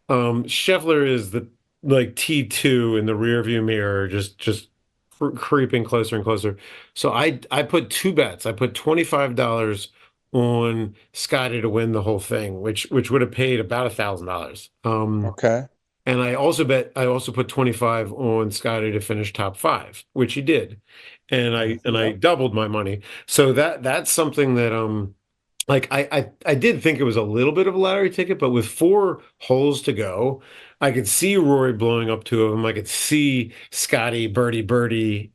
Scheffler is the like T2 in the rearview mirror, just creeping closer and closer. So I put two bets. I put $25 on Scotty to win the whole thing, which would have paid about $1,000. Okay. And I also put 25 on Scotty to finish top five, which he did. And I Yep. doubled my money. So that's something that like I did think it was a little bit of a lottery ticket, but with four holes to go, I could see Rory blowing up two of them. I could see Scotty birdie,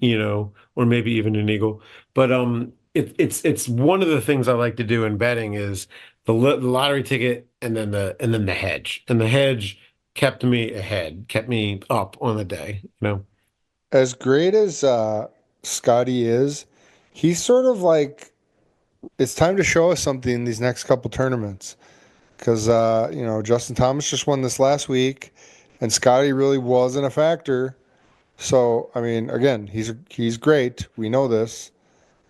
or maybe even an eagle. But it's one of the things I like to do in betting is the lottery ticket and then the hedge. And the hedge kept me ahead, kept me up on the day. As great as Scotty is, he's sort of like it's time to show us something in these next couple tournaments. Because Justin Thomas just won this last week, and Scotty really wasn't a factor. So I mean, again, he's great. We know this.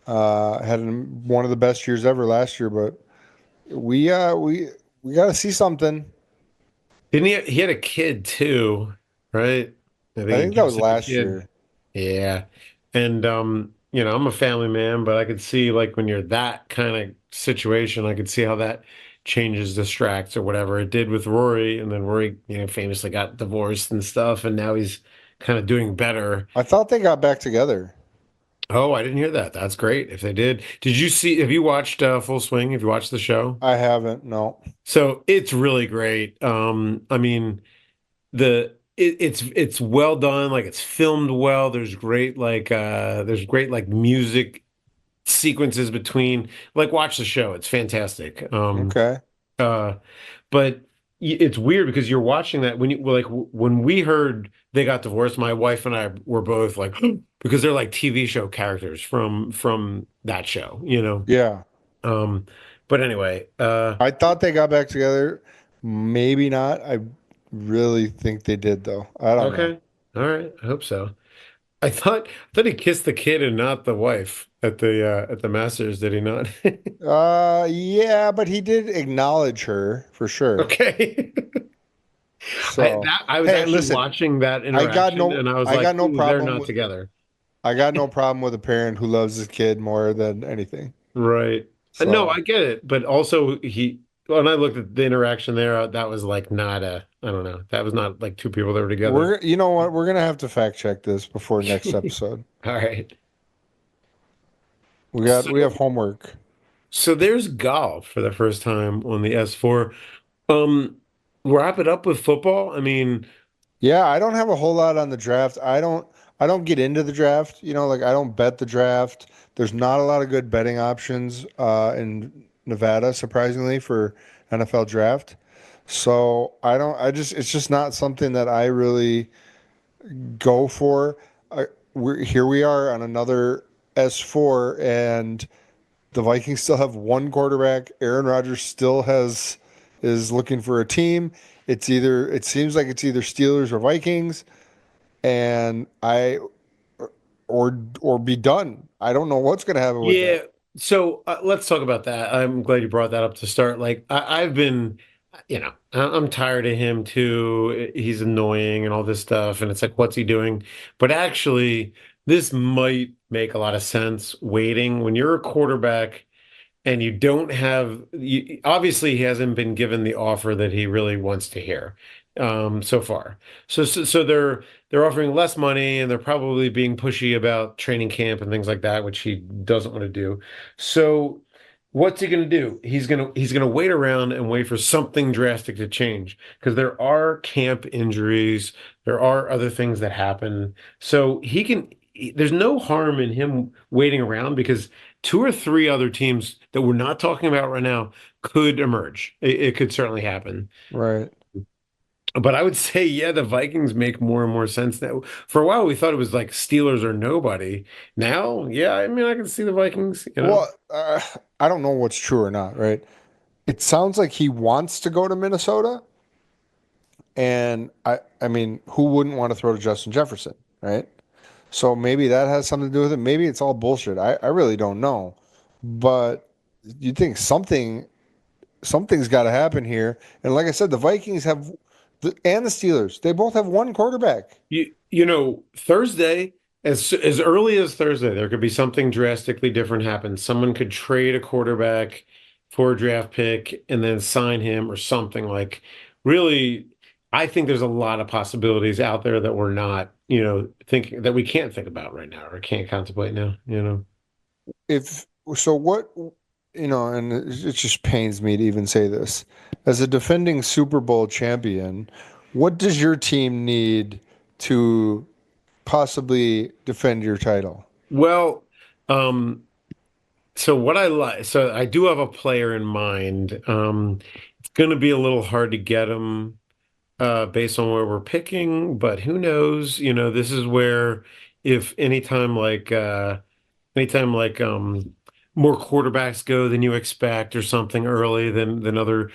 Had one of the best years ever last year, but we got to see something. Didn't he had a kid too, right? I I think he think that just was had a last kid. year. Yeah. And I'm a family man, but I could see like when you're that kind of situation, I could see how that changes the Stracks or whatever it did with Rory. And then Rory, famously got divorced and stuff, and now he's kind of doing better. I thought they got back together. Oh, I didn't hear that. That's great if they did. Have you watched Full Swing? Have you watched the show? I haven't. No. So it's really great. I mean, it's well done, like it's filmed well. There's great like music sequences between like watch the show. It's fantastic. Okay. Uh but it's weird because you're watching that when when we heard they got divorced, my wife and I were both like because they're like TV show characters from that show. Yeah. Um but anyway, I thought they got back together. Maybe not. I really think they did, though. I don't know. okay. All right. I hope so. I thought he kissed the kid and not the wife at the Masters, did he not? Yeah, but he did acknowledge her for sure. Okay. So, I was hey, actually listen, watching that I got interaction no, and I was I like, got no ooh, they're problem not with, together. I got no problem with a parent who loves his kid more than anything. Right. No, So I get it, but also when I looked at the interaction there, that was like not I don't know, that was not like two people that were together. you know what? We're gonna have to fact check this before next episode. All right. We have homework. So there's golf for the first time on the S4. Um, Wrap it up with football. I mean, Yeah, I don't have a whole lot on the draft. I don't get into the draft, like I don't bet the draft. There's not a lot of good betting options in Nevada, surprisingly, for NFL draft. So it's just not something that I really go for. We are on another S4, and The Vikings still have one quarterback. Aaron Rodgers still is looking for a team. It seems like it's either Steelers or Vikings, and I or be done. I don't know what's going to happen with Yeah. that. So let's talk about that. I'm glad you brought that up to start. Like I've been, I'm tired of him too. He's annoying and all this stuff. And it's like, what's he doing? But actually, this might make a lot of sense waiting when you're a quarterback and you don't have obviously he hasn't been given the offer that he really wants to hear so far. So they're offering less money and they're probably being pushy about training camp and things like that, which he doesn't want to do. So what's he going to do? He's going to wait around and wait for something drastic to change because there are camp injuries, there are other things that happen. So there's no harm in him waiting around because two or three other teams that we're not talking about right now could emerge. It could certainly happen. Right. But I would say, yeah, the Vikings make more and more sense now. For a while, we thought it was like Steelers or nobody. Now, yeah, I mean, I can see the Vikings, Well, I don't know what's true or not, right? It sounds like he wants to go to Minnesota, and I mean, who wouldn't want to throw to Justin Jefferson, right? So maybe that has something to do with it. Maybe it's all bullshit. I really don't know. But you think something's got to happen here. And like I said, the Vikings have and the Steelers, they both have one quarterback. Thursday, as early as Thursday, there could be something drastically different happen. Someone could trade a quarterback for a draft pick and then sign him or something like really. I think there's a lot of possibilities out there that we're not, thinking that we can't think about right now or can't contemplate now. If so, what and it just pains me to even say this. As a defending Super Bowl champion, what does your team need to possibly defend your title? Well, um, so what I like, so I do have a player in mind. It's going to be a little hard to get him based on where we're picking, but who knows? This is where if anytime like more quarterbacks go than you expect or something early than other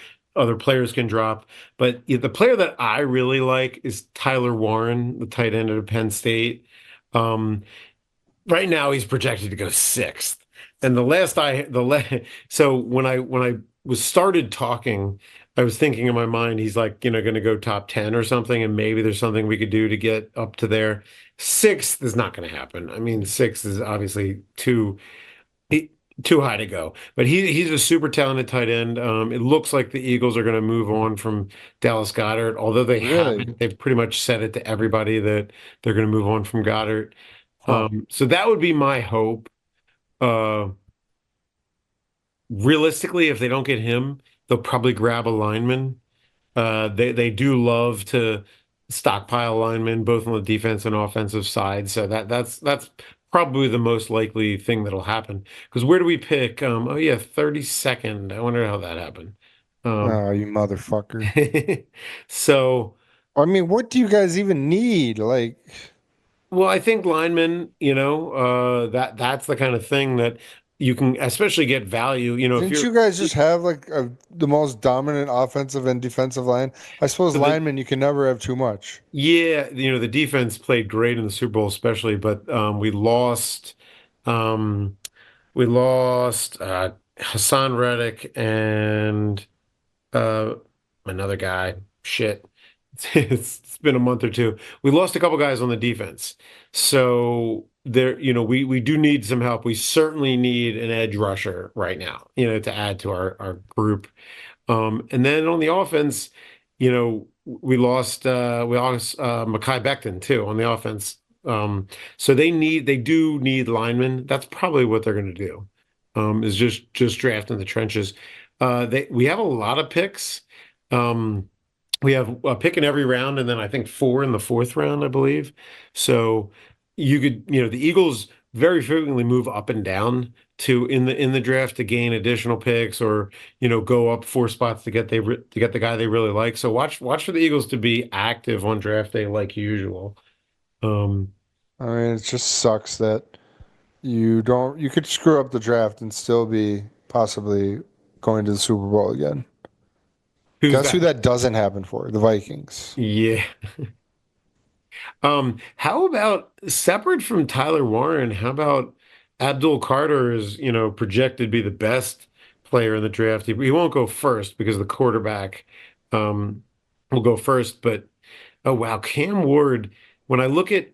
players can drop. But the player that I really like is Tyler Warren, the tight end of Penn State. Um, right now he's projected to go sixth. And so when I was started talking, I was thinking in my mind he's like, going to go top 10 or something, and maybe there's something we could do to get up to there. Sixth is not going to happen. I mean, sixth is obviously too high to go. But he's a super talented tight end. It looks like the Eagles are going to move on from Dallas Goedert, although they Really? haven't. They've pretty much said it to everybody that they're going to move on from Goddard. Huh. So that would be my hope. Uh, Realistically, if they don't get him, they'll probably grab a lineman. They do love to stockpile linemen, both on the defense and offensive side. So that's probably the most likely thing that'll happen. Because where do we pick? Oh yeah, 32nd. I wonder how that happened. Um, Oh, you motherfucker. so. I mean, what do you guys even need? Like, Well, I think linemen, that's the kind of thing that you can especially get value. If didn't you're you guys just have like the most dominant offensive and defensive line? I suppose so the linemen, you can never have too much. yeah, the defense played great in the Super Bowl, especially, but um, we lost Hassan Reddick and uh, another guy. Shit. It's been a month or two. We lost a couple guys on the defense. So we do need some help. We certainly need an edge rusher right now, to add to our group. And then on the offense, we lost Mekhi Becton too on the offense. So they do need linemen. That's probably what they're going to do. Is just draft in the trenches. We have a lot of picks. We have a pick in every round, and then I think four in the fourth round, I believe. So the Eagles very frequently move up and down in the draft to gain additional picks, or go up four spots to get the guy they really like. So watch for the Eagles to be active on draft day like usual. Um, I mean, it just sucks that You could screw up the draft and still be possibly going to the Super Bowl again. Who's Guess who that? that doesn't happen for? The Vikings. Yeah. How about separate from Tyler Warren, how about Abdul Carter is, projected to be the best player in the draft. He won't go first because the quarterback um will go first, but oh wow, Cam Ward, when I look at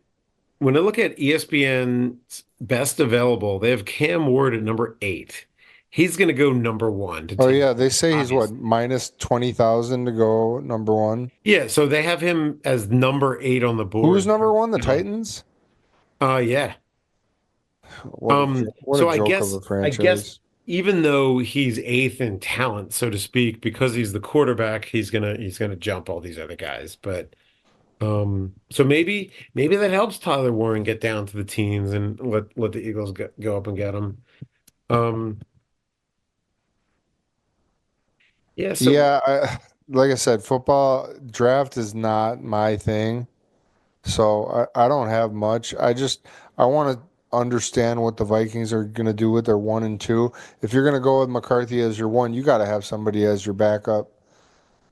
ESPN's best available, they have Cam Ward at number 8. He's going to go number 1 to Oh take, yeah, they say he's what, obviously. minus 20,000 to go number one. Yeah, so they have him as number 8 on the Who's board. number one? The You know, Titans? yeah. What a So joke of a I guess franchise. even though he's 8th in talent, so to speak, because he's the quarterback, he's gonna jump all these other guys. But so maybe that helps Tyler Warren get down to the teens and let the Eagles go up and get him. Um, yeah, so Yeah, like I said, football draft is not my thing. So I don't have much. I want to understand what the Vikings are going to do with their one and two. If you're going to go with McCarthy as your one, you got to have somebody as your backup,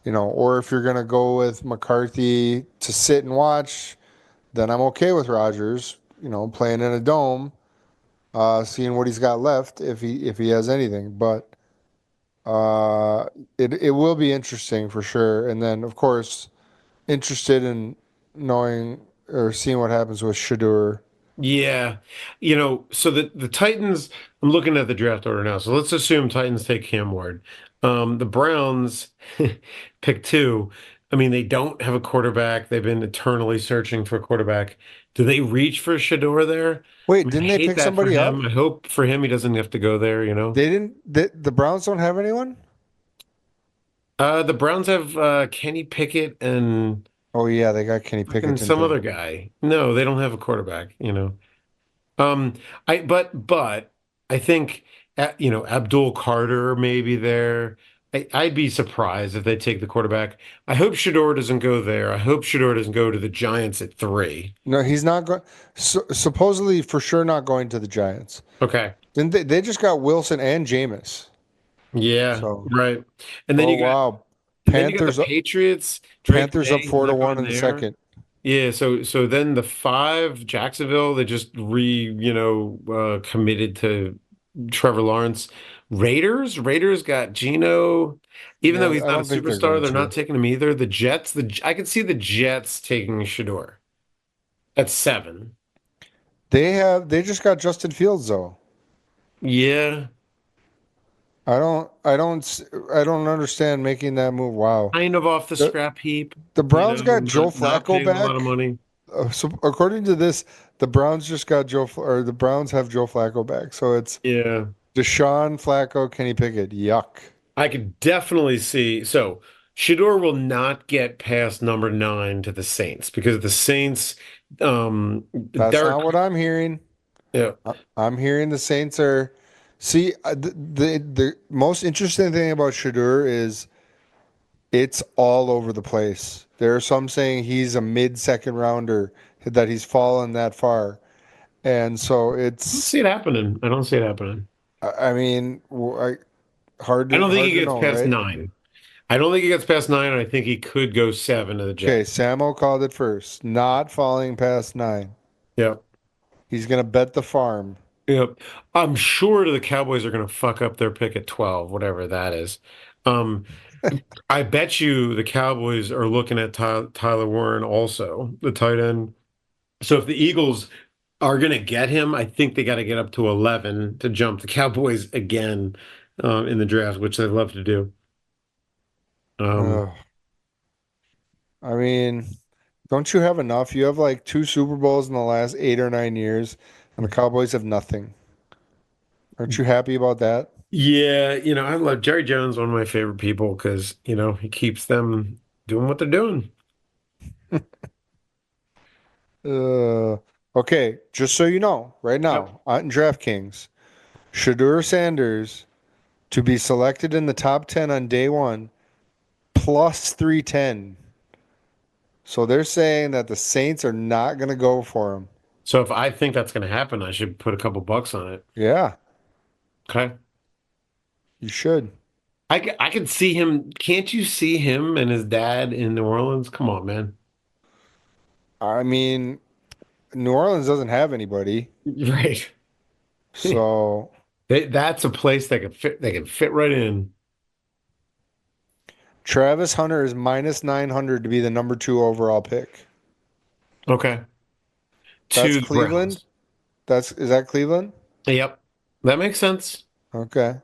or if you're going to go with McCarthy to sit and watch, then I'm okay with Rodgers, playing in a dome, seeing what he's got left if he has anything. But it will be interesting for sure. And then of course interested in knowing or seeing what happens with Shadur. yeah, so the Titans, I'm looking at the draft order now. So let's assume Titans take Cam Ward. The Browns pick 2. I mean, they don't have a quarterback. They've been eternally searching for a quarterback. Do they reach for Shador there? I Wait, mean, I didn't they hate pick that for somebody him. up? I hope for him he doesn't have to go there. They didn't. The Browns don't have anyone. The Browns have Kenny Pickett and Oh yeah, they got Kenny Pickett, didn't some they? other guy. No, they don't have a quarterback. Um, but I think Abdul Carter may be there. I'd be surprised if they take the quarterback. I hope Shador doesn't go there. I hope Shador doesn't go to the Giants at 3. No, he's not going. Supposedly, for sure, not going to the Giants. Okay. Then they just got Wilson and Jameis. Yeah, So, right. And then oh you got wow, the Panthers Patriots. Drake Panthers May, up he's four to not one going in the there. second. Yeah, so then the 5, Jacksonville, they just committed to Trevor Lawrence. Raiders got Geno, even though Yeah, he's I not a don't think they're superstar, going they're not to. taking him either. The Jets, I could see the Jets taking Shador at 7. They just got Justin Fields though. Yeah, I don't understand making that move. Wow. kind of off the The scrap heap, the Browns got Joe not Flacco paying a lot of back. money. So according to this, the Browns just got or the Browns have Joe Flacco back. So it's Yeah. Deshaun Flacco, Kenny Pickett. Yuck. I could definitely see. So Shador will not get past number 9 to the Saints because the Saints, That's Derek, not what I'm hearing. yeah, I'm hearing the Saints are. See, the most interesting thing about Shadur is it's all over the place. There are some saying he's a mid-second rounder, that he's fallen that far, and so I don't it's. see it happening. I don't see it happening. I mean, hard I to don't think hard he to gets know, past right? 9. I don't think he gets past 9, and I think he could go 7 to the Okay, Jets. Samo called it first. Not falling past 9. Yep. He's gonna bet the farm. Yep. I'm sure the Cowboys are going to fuck up their pick at 12, whatever that is. Um, I bet you the Cowboys are looking at Tyler Warren also, the tight end. So if the Eagles are going to get him, I think they got to get up to 11 to jump the Cowboys again in the draft, which they love to do. Um, Ugh. I mean, don't you have enough? You have like two Super Bowls in the last 8 or 9 years, and the Cowboys have nothing. Aren't you happy about that? yeah, I love Jerry Jones, one of my favorite people, because, he keeps them doing what they're doing. Okay, just so you know, right Yep. now on DraftKings, Shadur Sanders to be selected in the top 10 on day one, plus 310. So they're saying that the Saints are not going to go for him. So if I think that's going to happen, I should put a couple bucks on it. Yeah, Okay. you should. I can see him. Can't you see him and his dad in New Orleans? Come on, man. I mean, New Orleans doesn't have anybody, Right. so That's a place that could fit. They can fit right in. Travis Hunter is minus 900 to be the number 2 overall pick. Okay. That's To the Cleveland? Is that Cleveland? Browns. Yep. That makes sense. Okay.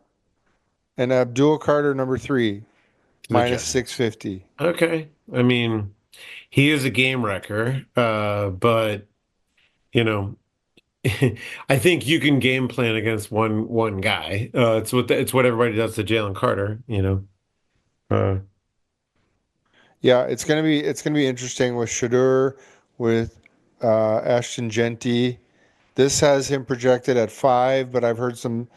And Abdul Carter, number 3, minus Okay. 650. Okay. I mean, he is a game wrecker, but you know, I think you can game plan against one guy. It's what everybody does to Jalen Carter. Yeah, it's gonna be interesting with Shadur, with Ashton Genty. This has him projected at 5, but I've heard some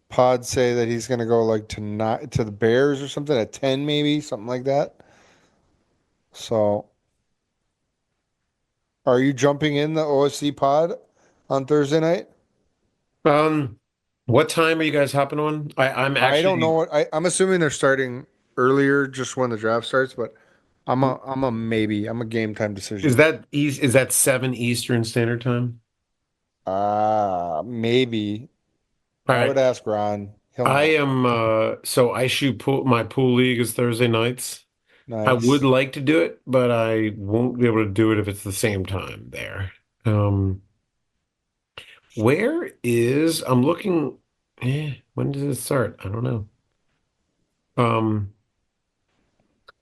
pods say that he's gonna go like to the Bears or something at 10, maybe something like that. So, are you jumping in the OSC pod on Thursday night? What time are you guys hopping on? I'm actually. I don't know I'm assuming they're starting earlier, just when the draft starts, but I'm a maybe. I'm a game time decision. Is that 7 Eastern Standard Time? Maybe. All I would right. ask Ron. He'll know. I am so I shoot my pool league is Thursday nights. I Nice. would like to do it, but I won't be able to do it if it's the same time there. I'm looking, when does it start? I don't know.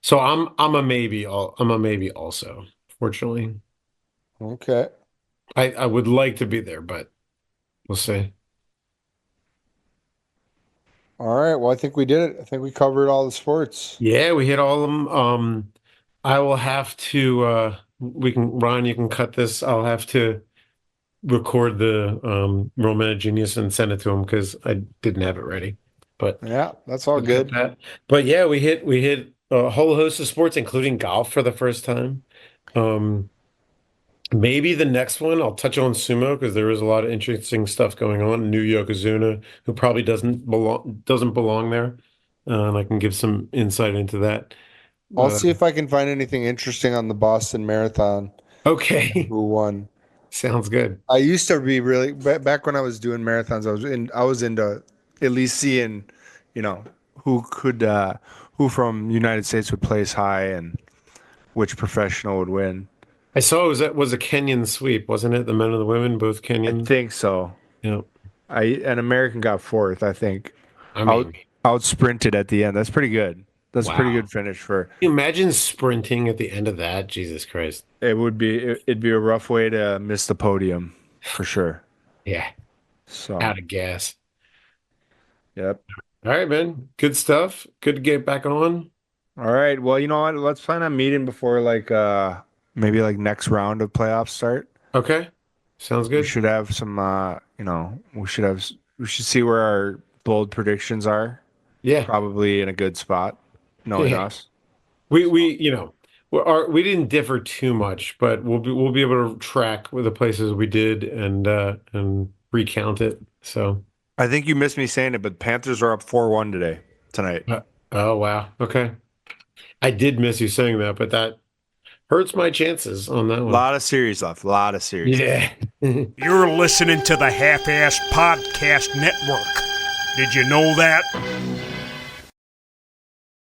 So I'm a maybe also, fortunately. Okay. I would like to be there, but we'll see. All right. Well, I think we did it. I think we covered all the sports. Yeah, we hit all of them. I will have to Ron, you can cut this. I'll have to record the Roman Genius and send it to him because I didn't have it ready. But Yeah, that's all good. But yeah, we hit a whole host of sports, including golf for the first time. Maybe the next one I'll touch on sumo because there is a lot of interesting stuff going on. New Yokozuna, who probably doesn't belong there, and I can give some insight into that. I'll see if I can find anything interesting on the Boston Marathon. Okay, Who won? sounds good. I used to be really back when I was doing marathons. I was into at least seeing, who who from United States would place high and which professional would win. I saw it was a Kenyan sweep, wasn't it? The men and the women, both I Kenyan. think so. Yeah, An American got 4th, I think. I mean, Out sprinted at the end. That's pretty good. That's a pretty wow. good finish for. Can you imagine sprinting at the end of that? Jesus Christ. It'd be a rough way to miss the podium for sure. Yeah, So, out of gas. yep. All right, man. Good stuff. Good to get back on. All right. Well, you know what? Let's plan on meeting before maybe like next round of playoffs start. Okay. Sounds We good. should have some we should see where our bold predictions are. Yeah. Probably in a good spot, knowing Yeah. us. We didn't differ too much, but we'll be able to track with the places we did and recount it. So, I think you missed me saying it, but Panthers are up 4-1 tonight. oh wow. Okay. I did miss you saying that, but that hurts my chances on that A one. lot of series left. A lot of series. Yeah. You're listening to the Half-Assed Podcast Network. Did you know that?